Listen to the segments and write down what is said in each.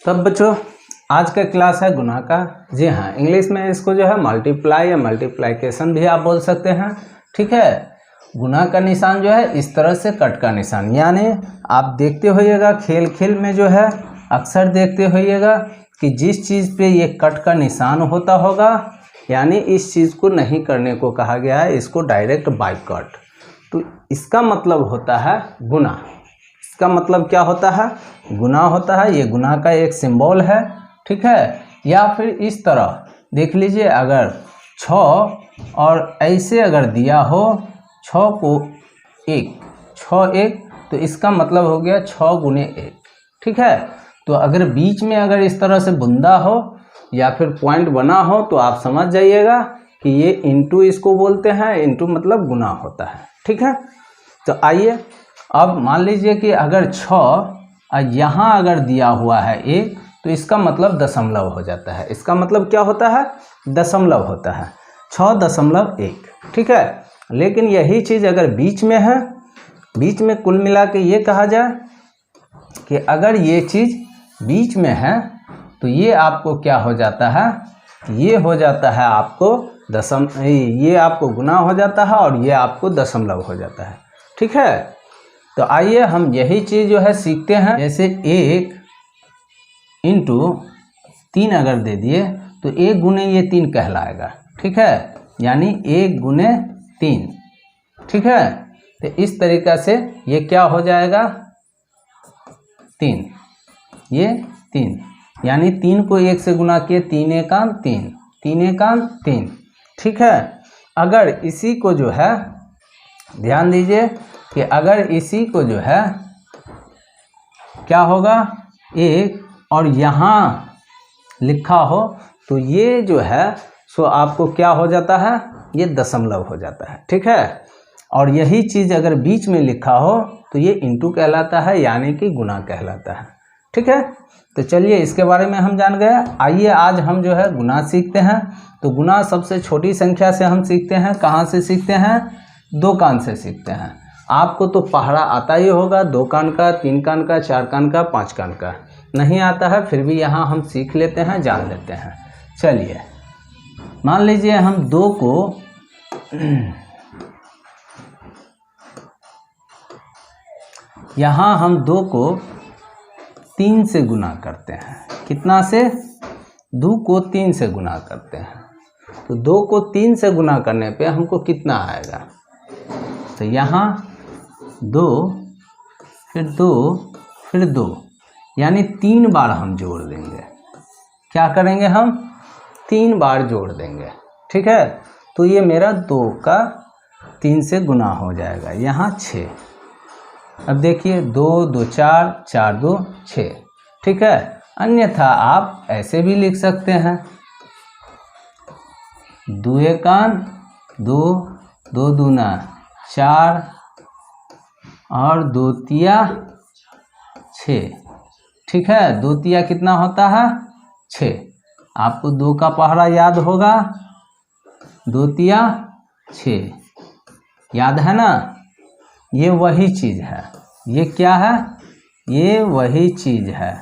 तब बच्चों आज का क्लास है गुना का। जी हाँ, इंग्लिश में इसको जो है मल्टीप्लाई या मल्टीप्लिकेशन भी आप बोल सकते हैं। ठीक है, गुना का निशान जो है इस तरह से कट का निशान, यानी आप देखते होइएगा खेल खेल में जो है अक्सर देखते होइएगा कि जिस चीज़ पे ये कट का निशान होता होगा, यानी इस चीज़ को नहीं करने को कहा गया है, इसको डायरेक्ट बाय कट। तो इसका मतलब होता है गुना। इसका मतलब क्या होता है? गुना होता है। ये गुना का एक सिंबल है। ठीक है, या फिर इस तरह देख लीजिए, अगर 6 और ऐसे अगर दिया हो 6 को 1, 6 1, तो इसका मतलब हो गया 6 गुने 1। ठीक है, तो अगर बीच में अगर इस तरह से बुंदा हो या फिर पॉइंट बना हो तो आप समझ जाइएगा कि ये इंटू इसको बोलते हैं। इंटू मतलब गुना होता है। ठीक है, तो आइए अब मान लीजिए कि अगर 6 यहाँ अगर दिया हुआ है 1, तो इसका मतलब दशमलव हो जाता है। इसका मतलब क्या होता है? दशमलव होता है, 6.1। ठीक है, लेकिन यही चीज़ अगर बीच में है, बीच में कुल मिला के ये कहा जाए कि अगर ये चीज़ बीच में है तो ये आपको क्या हो जाता है? ये हो जाता है आपको ये आपको गुना हो जाता है और ये आपको दशमलव हो जाता है। ठीक है, तो आइए हम यही चीज़ जो है सीखते हैं। जैसे 1 इंटू 3 अगर दे दिए तो 1 गुने ये 3 कहलाएगा। ठीक है, यानी 1 गुने 3। ठीक है, तो इस तरीक़ा से ये क्या हो जाएगा? 3, ये 3, यानी 3 को 1 से गुना किए, 3 एकान 3, 3 एकान 3। ठीक है, अगर इसी को जो है ध्यान दीजिए कि अगर इसी को जो है क्या होगा 1 और यहाँ लिखा हो तो ये जो है सो आपको क्या हो जाता है? ये दशमलव हो जाता है। ठीक है, और यही चीज़ अगर बीच में लिखा हो तो ये इंटू कहलाता है, यानी कि गुना कहलाता है। ठीक है, तो चलिए इसके बारे में हम जान गए। आइए आज हम जो है गुना सीखते हैं। तो गुना सबसे छोटी संख्या से हम सीखते हैं। कहाँ से सीखते हैं? 2 कान से सीखते हैं। आपको तो पहरा आता ही होगा, 2 कान का, 3 कान का, 4 कान का, 5 कान का। नहीं आता है फिर भी यहाँ हम सीख लेते हैं, जान लेते हैं। चलिए मान लीजिए हम 2 को यहाँ हम 2 को 3 से गुना करते हैं। कितना से? 2 को 3 से गुना करते हैं। तो 2 को 3 से गुना करने पे हमको कितना आएगा? तो यहाँ 2 फिर 2 फिर 2, यानी 3 बार हम जोड़ देंगे। क्या करेंगे? हम 3 बार जोड़ देंगे। ठीक है, तो ये मेरा 2 का 3 से गुना हो जाएगा, यहाँ 6। अब देखिए 2 2 4, 4 2 6। ठीक है, अन्यथा आप ऐसे भी लिख सकते हैं, 2 एकान 2, 2 दूना 4 और 2 तिया 6। ठीक है, 2 तिया कितना होता है? 6। आपको 2 का पहरा याद होगा, 2 तिया 6, याद है ना? ये वही चीज़ है। ये क्या है? ये वही चीज़ है।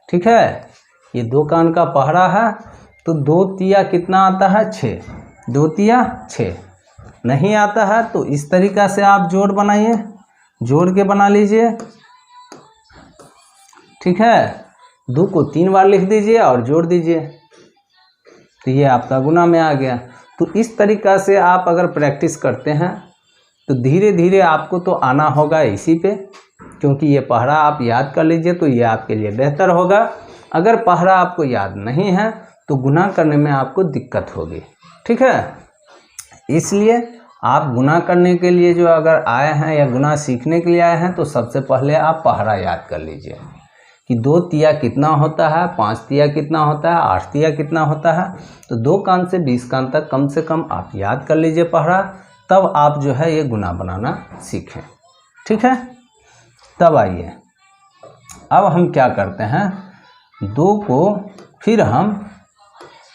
ठीक है, ये 2 कान का पहरा है, तो 2 तिया कितना आता है? 6। 2 तिया 6। नहीं आता है तो इस तरीक़ा से आप जोड़ बनाइए, जोड़ के बना लीजिए। ठीक है, 2 को 3 बार लिख दीजिए और जोड़ दीजिए, तो ये आपका गुना में आ गया। तो इस तरीक़ा से आप अगर प्रैक्टिस करते हैं तो धीरे धीरे आपको तो आना होगा इसी पे, क्योंकि ये पहरा आप याद कर लीजिए तो ये आपके लिए बेहतर होगा। अगर पहरा आपको याद नहीं है तो गुना करने में आपको दिक्कत होगी। ठीक है, इसलिए आप गुना करने के लिए जो अगर आए हैं या गुना सीखने के लिए आए हैं तो सबसे पहले आप पहरा याद कर लीजिए कि 2 तिया कितना होता है, 5 तिया कितना होता है, 8 तिया कितना होता है। तो 2 कान से 20 कान तक कम से कम आप याद कर लीजिए पहरा, तब आप जो है ये गुना बनाना सीखें। ठीक है, तब आइए अब हम क्या करते हैं, 2 को फिर हम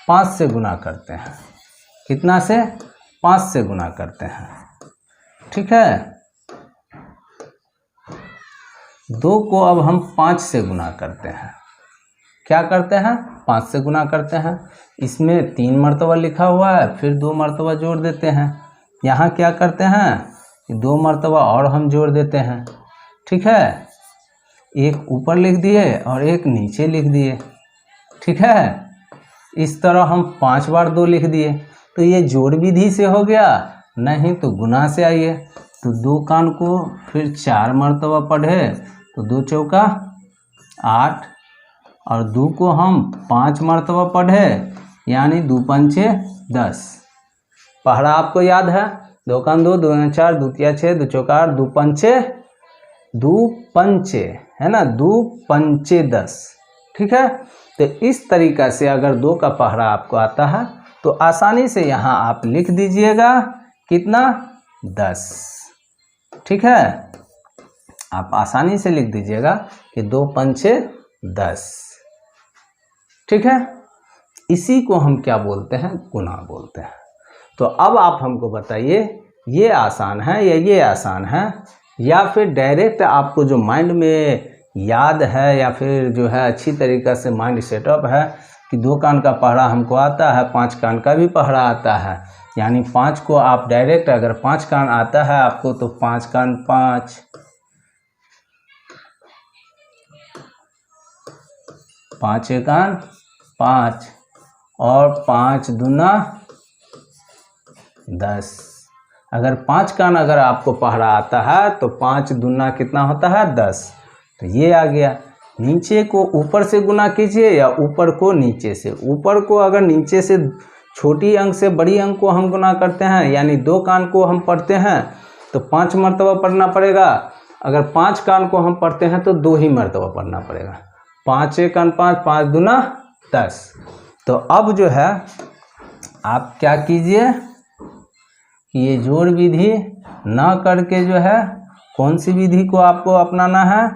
5 से गुना करते हैं। कितना से? 5 से गुना करते हैं। ठीक है, 2 को अब हम 5 से गुना करते हैं। क्या करते हैं, 5 से गुना करते हैं। इसमें 3 मरतबा लिखा हुआ है, फिर 2 मरतबा जोड़ देते हैं। यहाँ क्या करते हैं, 2 मरतबा और हम जोड़ देते हैं। ठीक है, एक ऊपर लिख दिए और एक नीचे लिख दिए। ठीक है, इस तरह हम 5 बार 2 लिख दिए। तो ये जोड़ विधि से हो गया, नहीं तो गुना से। आइए, तो 2 कान को फिर 4 मरतबा पढ़े तो 2 चौका 8, और 2 को हम 5 मरतबा पढ़े यानी 2 पंचे 10। पहला आपको याद है, 2 कान 2, 2 दूनी 4, 2 तिया 6, 2 चौका 8, 2 पंचे है ना, 2 पंचे 10। ठीक है, तो इस तरीका से अगर 2 का पहरा आपको आता है तो आसानी से यहाँ आप लिख दीजिएगा कितना, 10। ठीक है, आप आसानी से लिख दीजिएगा कि 2 पंचे 10। ठीक है, इसी को हम क्या बोलते हैं, गुना बोलते हैं। तो अब आप हमको बताइए, ये आसान है या ये आसान है, या फिर डायरेक्ट आपको जो माइंड में याद है या फिर जो है अच्छी तरीक़ा से माइंड सेटअप है कि 2 कान का पहरा हमको आता है, 5 कान का भी पहरा आता है, यानी 5 को आप डायरेक्ट, अगर 5 कान आता है आपको तो 5 कान 5, 5 कान 5 और 5 दूना 10। अगर 5 कान अगर आपको पहरा आता है तो 5 दूना कितना होता है, 10। तो ये आ गया। नीचे को ऊपर से गुना कीजिए या ऊपर को नीचे से। ऊपर को अगर नीचे से छोटी अंक से बड़ी अंक को हम गुना करते हैं, यानी 2 कान को हम पढ़ते हैं तो 5 मरतबा पढ़ना पड़ेगा। अगर 5 कान को हम पढ़ते हैं तो 2 ही मरतबा पढ़ना पड़ेगा। 5 कान 5, 5 दूना 10। तो अब जो है आप क्या कीजिए कि ये जोड़ विधि ना करके जो है कौन सी विधि को आपको अपनाना है,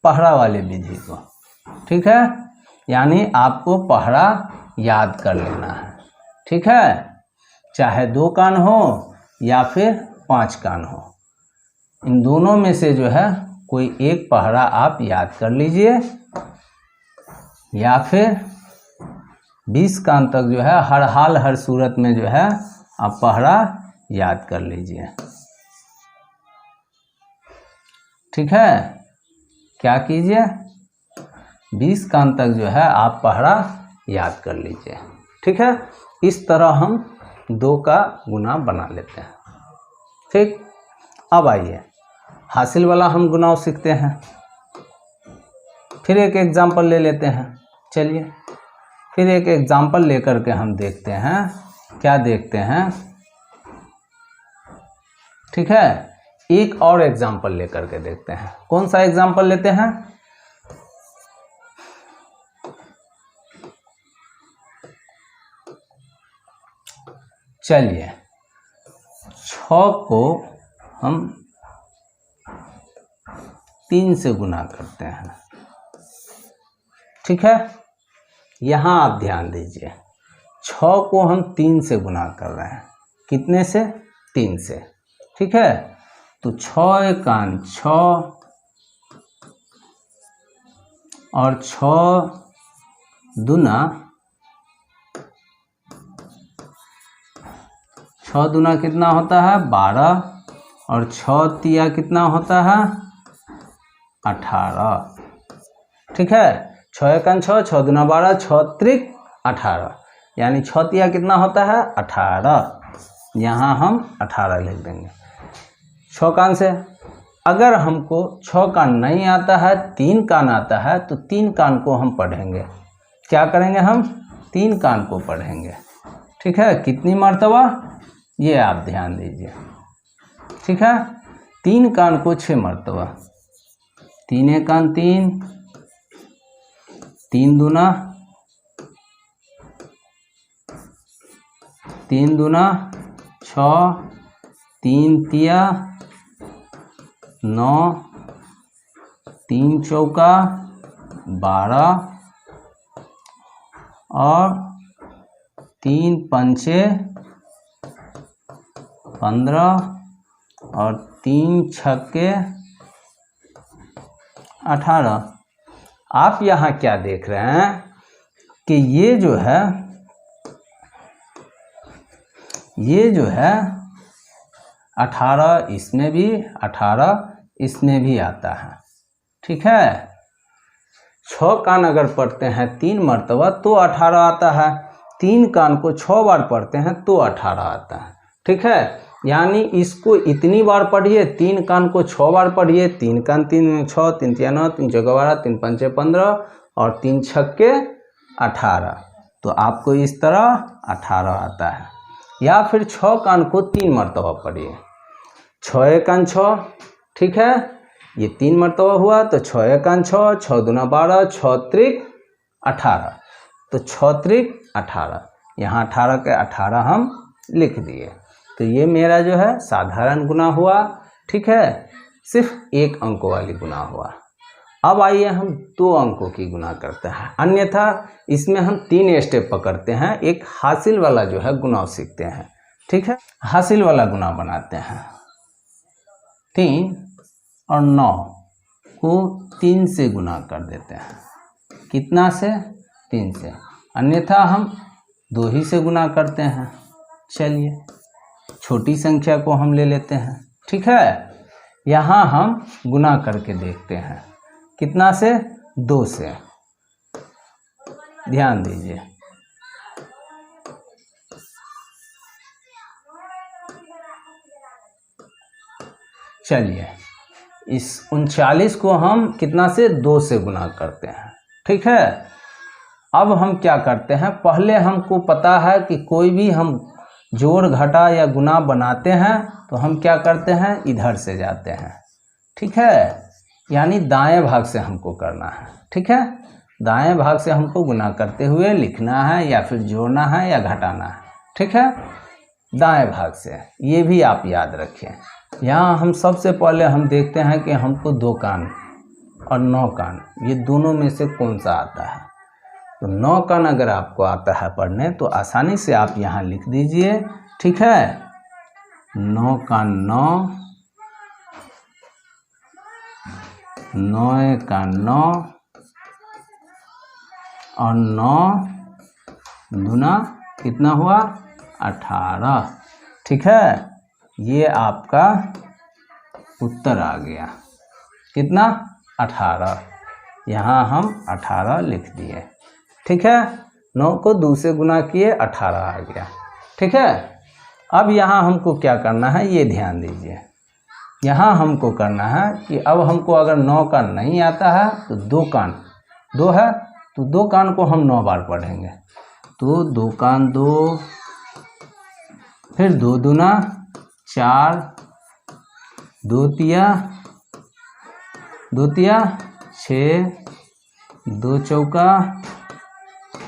पहरा वाले विधि को। ठीक है, यानी आपको पहरा याद कर लेना है। ठीक है, चाहे 2 कान हो या फिर 5 कान हो, इन दोनों में से जो है कोई एक पहरा आप याद कर लीजिए, या फिर 20 कान तक जो है हर हाल हर सूरत में जो है आप पहरा याद कर लीजिए। ठीक है, क्या कीजिए, 20 कान तक जो है आप पहरा याद कर लीजिए। ठीक है, इस तरह हम 2 का गुना बना लेते हैं। ठीक, अब आइए हासिल वाला हम गुनाव सीखते हैं। फिर एक एग्जाम्पल ले लेते हैं। चलिए फिर एक एग्जाम्पल लेकर के हम देखते हैं, क्या देखते हैं। ठीक है, एक और एग्जाम्पल लेकर के देखते हैं। कौन सा एग्जाम्पल लेते हैं, चलिए 6 को हम 3 से गुना करते हैं। ठीक है, यहाँ आप ध्यान दीजिए, 6 को हम 3 से गुना कर रहे हैं। कितने से, 3 से। ठीक है, तो 6 कान 6 और 6 दूना 6 दूना कितना होता है, 12, और 6 तिया कितना होता है, 18। ठीक है, 6 कान 6, 6 दूना 12, 6 त्रिक 18, यानी 6 तिया कितना होता है, 18। यहाँ हम 18 लिख देंगे 6 कान से। अगर हमको 6 कान नहीं आता है, 3 कान आता है, तो 3 कान को हम पढ़ेंगे। क्या करेंगे, हम 3 कान को पढ़ेंगे। ठीक है, कितनी मर्तबा, ये आप ध्यान दीजिए। ठीक है, 3 कान को 6 मर्तबा। 3 कान 3, 3 दूना 6, 3 तिया 9, 3 चौका 12, और 3 पंचे 15, और 3 छक्के 18। आप यहाँ क्या देख रहे हैं कि ये जो है 18 इसमें भी 18 इसमें भी आता है। ठीक है, 6 कान अगर पढ़ते हैं 3 मरतबा तो 18 आता है, 3 कान को 6 बार पढ़ते हैं तो 18 आता है। ठीक है, यानी इसको इतनी बार पढ़िए, 3 कान को 6 बार पढ़िए, 3 कान 3 6 3 3 9 3 4 12 3 5 15 और 3 छक्के 18, तो आपको इस तरह 18 आता है। या फिर 6 कान को 3 मरतबा पढ़िए, 6 एकान 6, ठीक है, ये 3 मरतबा हुआ तो 6 एकान 6, 6 दूना 12, 6 त्रिक 18, तो 6 त्रिक 18, यहाँ 18 के 18 हम लिख दिए। तो ये मेरा जो है साधारण गुना हुआ। ठीक है, सिर्फ 1 अंक वाली गुना हुआ। अब आइए हम 2 अंकों की गुना करते हैं, अन्यथा इसमें हम 3 स्टेप पकड़ते हैं। एक हासिल वाला जो है गुना सीखते हैं। ठीक है, हासिल वाला गुना बनाते हैं। 3 और 9 को 3 से गुना कर देते हैं। कितना से? 3 से, अन्यथा हम 2 ही से गुना करते हैं। चलिए छोटी संख्या को हम ले लेते हैं। ठीक है, यहाँ हम गुना करके देखते हैं। कितना से? 2 से। ध्यान दीजिए, चलिए इस 39 को हम कितना से? 2 से गुना करते हैं। ठीक है, अब हम क्या करते हैं, पहले हमको पता है कि कोई भी हम जोड़ घटा या गुना बनाते हैं तो हम क्या करते हैं, इधर से जाते हैं। ठीक है, यानी दाएं भाग से हमको करना है। ठीक है, दाएं भाग से हमको गुना करते हुए लिखना है या फिर जोड़ना है या घटाना है। ठीक है, दाएं भाग से, ये भी आप याद रखें। यहाँ हम सबसे पहले हम देखते हैं कि हमको 2 कान और 9 कान, ये दोनों में से कौन सा आता है। तो 9 कान अगर आपको आता है पढ़ने तो आसानी से आप यहाँ लिख दीजिए। ठीक है, 9 कान 9, 9 का 9 और 9 दूना कितना हुआ? 18। ठीक है, ये आपका उत्तर आ गया। कितना? 18। यहाँ हम 18 लिख दिए। ठीक है, 9 को 2 से गुना किए, 18 आ गया। ठीक है, अब यहाँ हमको क्या करना है, ये ध्यान दीजिए। यहाँ हमको करना है कि अब हमको अगर 9 कान नहीं आता है तो 2 कान 2 है तो 2 कान को हम 9 बार पढ़ेंगे। तो 2 कान 2, फिर 2 दूना 4, 2 तिया 6, 2 चौका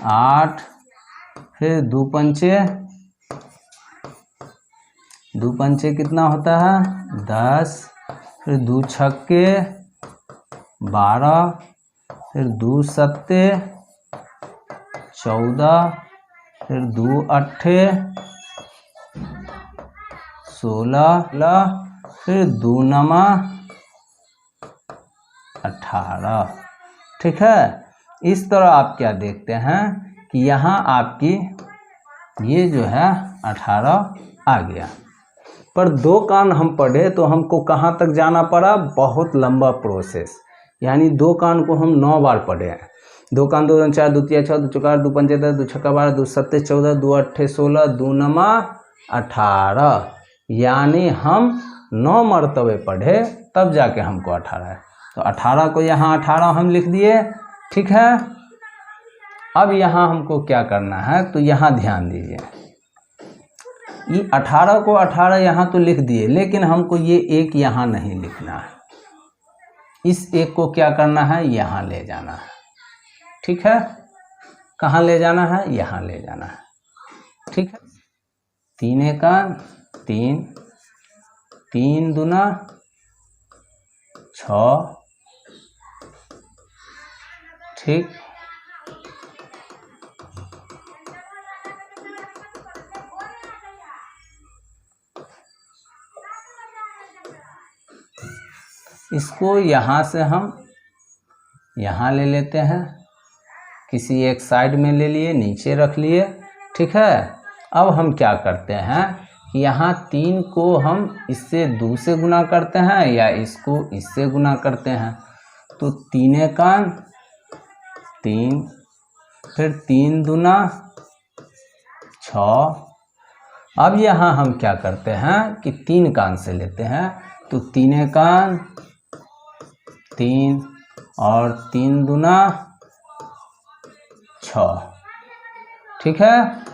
8, फिर 2 पंचे, 2 पंचे कितना होता है? 10, फिर 2 छक्के 12, फिर 2 सत्ते 14, फिर 2 अट्ठे 16, फिर 2 नमा 18। ठीक है, इस तरह आप क्या देखते हैं कि यहाँ आपकी ये जो है 18 आ गया। पर 2 कान हम पढ़े तो हमको कहाँ तक जाना पड़ा? बहुत लंबा प्रोसेस। यानी 2 कान को हम 9 बार पढ़े हैं। 2 कान 2 4, 2 तिया 6, 2 चौका 2 पंचे 10, 2 छक्का 12, 2 सत्ते 14, 2 अट्ठे 16, 2 नमा 18। यानी हम 9 मरतबे पढ़े तब जाके हमको 18 है। तो 18 को यहाँ 18 हम लिख दिए। ठीक है, अब यहाँ हमको क्या करना है, तो यहाँ ध्यान दीजिए। ये 18 को 18 यहाँ तो लिख दिए, लेकिन हमको ये 1 यहाँ नहीं लिखना है। इस 1 को क्या करना है, यहाँ ले जाना है। ठीक है, कहाँ ले जाना है? यहाँ ले जाना है। ठीक है, 3 एकान 3, 3 दूना 6। ठीक, इसको यहाँ से हम यहाँ ले लेते हैं। किसी एक साइड में ले लिए, नीचे रख लिए। ठीक है, अब हम क्या करते हैं कि यहाँ 3 को हम इससे 2 से गुना करते हैं या इसको इससे गुना करते हैं। तो 3 एकान 3, फिर 3 दूना 6। अब यहाँ हम क्या करते हैं कि 3 कान से लेते हैं, तो 3 एकान 3 और 3 दूना 6। ठीक है,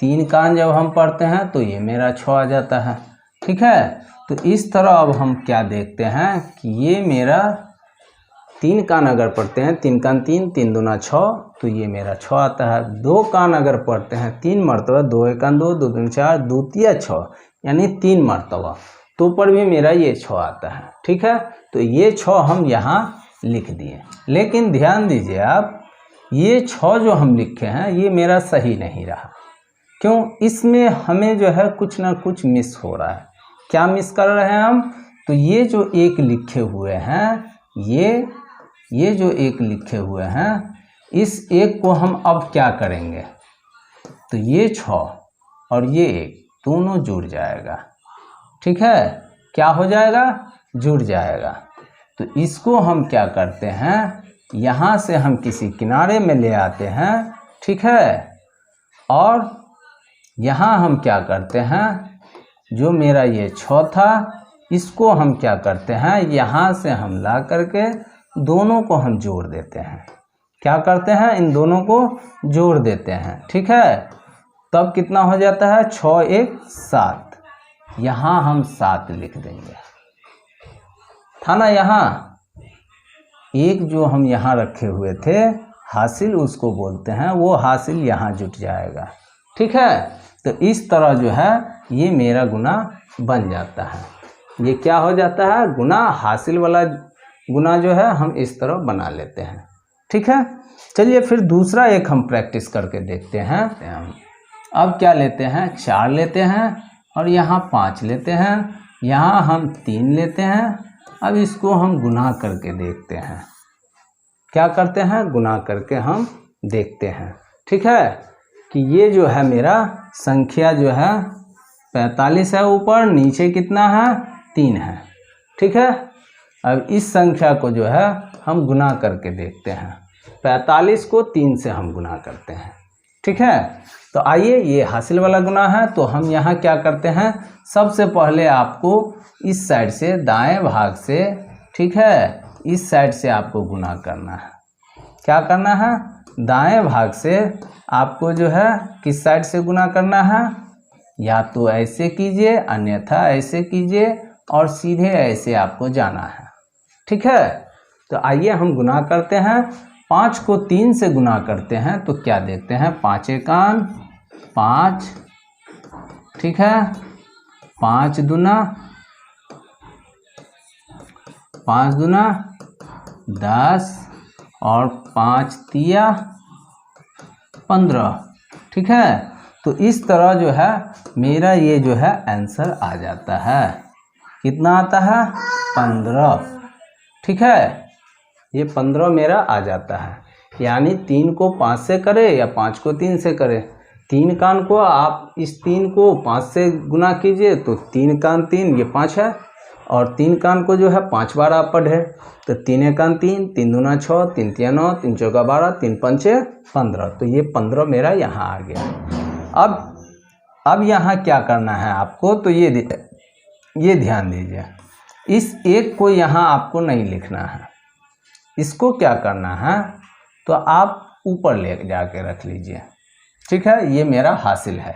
3 कान जब हम पढ़ते हैं तो ये मेरा 6 आ जाता है। ठीक है, तो इस तरह अब हम क्या देखते हैं कि ये मेरा 3 कान अगर पढ़ते हैं, 3 कान 3, 3 दूना 6, तो ये मेरा 6 आता है। 2 कान अगर पढ़ते हैं 3 मरतबा, 2 एकान 2, 2 दूनी 4, 2 तिया 6, यानी 3 मरतबा, तो पर भी मेरा ये 6 आता है। ठीक है, तो ये 6 हम यहाँ लिख दिए। लेकिन ध्यान दीजिए आप, ये 6 जो हम लिखे हैं ये मेरा सही नहीं रहा। क्यों? इसमें हमें जो है कुछ ना कुछ मिस हो रहा है। क्या मिस कर रहे हैं हम? तो ये जो एक लिखे हुए हैं, ये जो एक लिखे हुए हैं, इस एक को हम अब क्या करेंगे, तो ये 6 और ये 1 दोनों जुड़ जाएगा। ठीक है, क्या हो जाएगा? जुड़ जाएगा। तो इसको हम क्या करते हैं, यहाँ से हम किसी किनारे में ले आते हैं। ठीक है, और यहाँ हम क्या करते हैं, जो मेरा ये 6 था, इसको हम क्या करते हैं, यहाँ से हम ला करके दोनों को हम जोड़ देते हैं। क्या करते हैं, इन दोनों को जोड़ देते हैं। ठीक है, तब कितना हो जाता है, 6 1 7। यहाँ हम 7 लिख देंगे, था ना। यहाँ एक जो हम यहाँ रखे हुए थे हासिल, उसको बोलते हैं, वो हासिल यहाँ जुट जाएगा। ठीक है, तो इस तरह जो है ये मेरा गुना बन जाता है। ये क्या हो जाता है, गुना। हासिल वाला गुना जो है हम इस तरह बना लेते हैं। ठीक है, चलिए फिर दूसरा एक हम प्रैक्टिस करके देखते हैं। अब क्या लेते हैं, 4 लेते हैं और यहाँ 5 लेते हैं, यहाँ हम 3 लेते हैं। अब इसको हम गुना करके देखते हैं। क्या करते हैं, गुना करके हम देखते हैं। ठीक है, कि ये जो है मेरा संख्या जो है 45 है ऊपर, नीचे कितना है, 3 है। ठीक है, अब इस संख्या को जो है हम गुना करके देखते हैं। 45 को 3 से हम गुना करते हैं। ठीक है, तो आइए, ये हासिल वाला गुना है, तो हम यहाँ क्या करते हैं, सबसे पहले आपको इस साइड से, दाएं भाग से, ठीक है, इस साइड से आपको गुना करना है। क्या करना है, दाएं भाग से आपको जो है किस साइड से गुना करना है, या तो ऐसे कीजिए, अन्यथा ऐसे कीजिए, और सीधे ऐसे आपको जाना है। ठीक है, तो आइए हम गुना करते हैं। 5 को 3 से गुना करते हैं तो क्या देखते हैं, 5 एकान 5। ठीक है, 5 दूना 10 और 5 तिया 15। ठीक है, तो इस तरह जो है मेरा ये जो है आंसर आ जाता है। कितना आता है, 15। ठीक है, ये 15 मेरा आ जाता है। यानी 3 को 5 से करे या 5 को 3 से करे। 3 कान को आप इस 3 को 5 से गुना कीजिए तो 3 कान 3, ये 5 है, और 3 कान को जो है 5 बार आप पढ़े, तो 3 एकान 3, 3 दूना 6, 3 तिया 9, 3 चौका 12, 3 पंचे 15। तो ये 15 मेरा यहाँ आ गया। अब यहाँ क्या करना है आपको, तो ये ध्यान दीजिए, इस एक को यहाँ आपको नहीं लिखना है। इसको क्या करना है, तो आप ऊपर ले जाके रख लीजिए। ठीक है, ये मेरा हासिल है।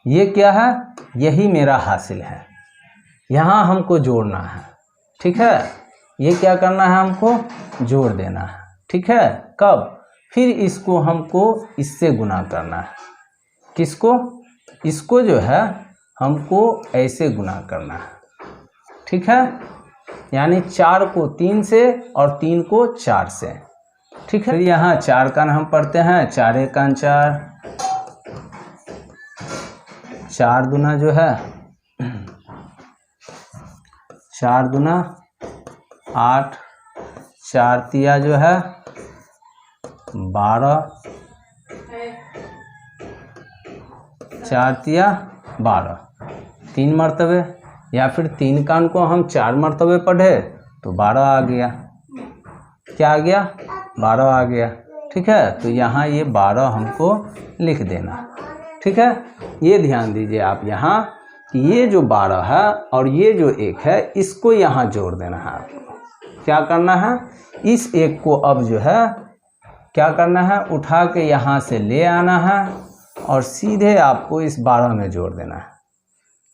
ये क्या है, यही मेरा हासिल है। यहाँ हमको जोड़ना है। ठीक है, ये क्या करना है, हमको जोड़ देना है। ठीक है, कब, फिर इसको हमको इससे गुना करना है। किसको, इसको जो है हमको ऐसे गुना करना है। ठीक है, यानी 4 को 3 से और 3 को 4 से। ठीक है, फिर यहाँ 4 कान हम पढ़ते हैं, 4 एकान 4, 4 दूना जो है 4 दूना 8, 4 तिया जो है 12, 4 तिया 12, 3 मरतबे, या फिर 3 का अंक को हम 4 मरतबे पढ़े तो 12 आ गया। क्या आ गया? 12 आ गया। ठीक है, तो यहाँ ये 12 हमको लिख देना। ठीक है, ये ध्यान दीजिए आप यहाँ कि ये जो 12 है और ये जो 1 है इसको यहाँ जोड़ देना है आपको। क्या करना है? इस 1 को अब जो है क्या करना है? उठा के यहाँ से ले आना है और सीधे आपको इस 12 में जोड़ देना है।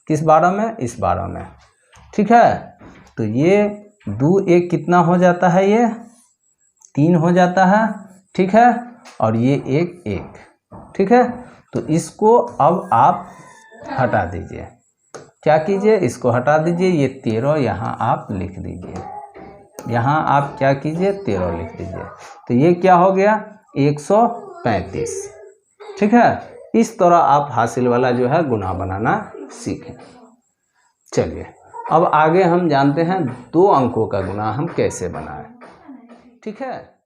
किस 12 में? इस 12 में। ठीक है, तो ये 2 1 कितना हो जाता है? ये 3 हो जाता है। ठीक है, और ये 1 1। ठीक है, तो इसको अब आप हटा दीजिए। क्या कीजिए? इसको हटा दीजिए। ये 13 यहाँ आप लिख दीजिए। यहाँ आप क्या कीजिए? 13 लिख दीजिए। तो ये क्या हो गया? 135। ठीक है, इस तरह आप हासिल वाला जो है गुना बनाना सीखें। चलिए, अब आगे हम जानते हैं 2 अंकों का गुना हम कैसे बनाएं। ठीक है।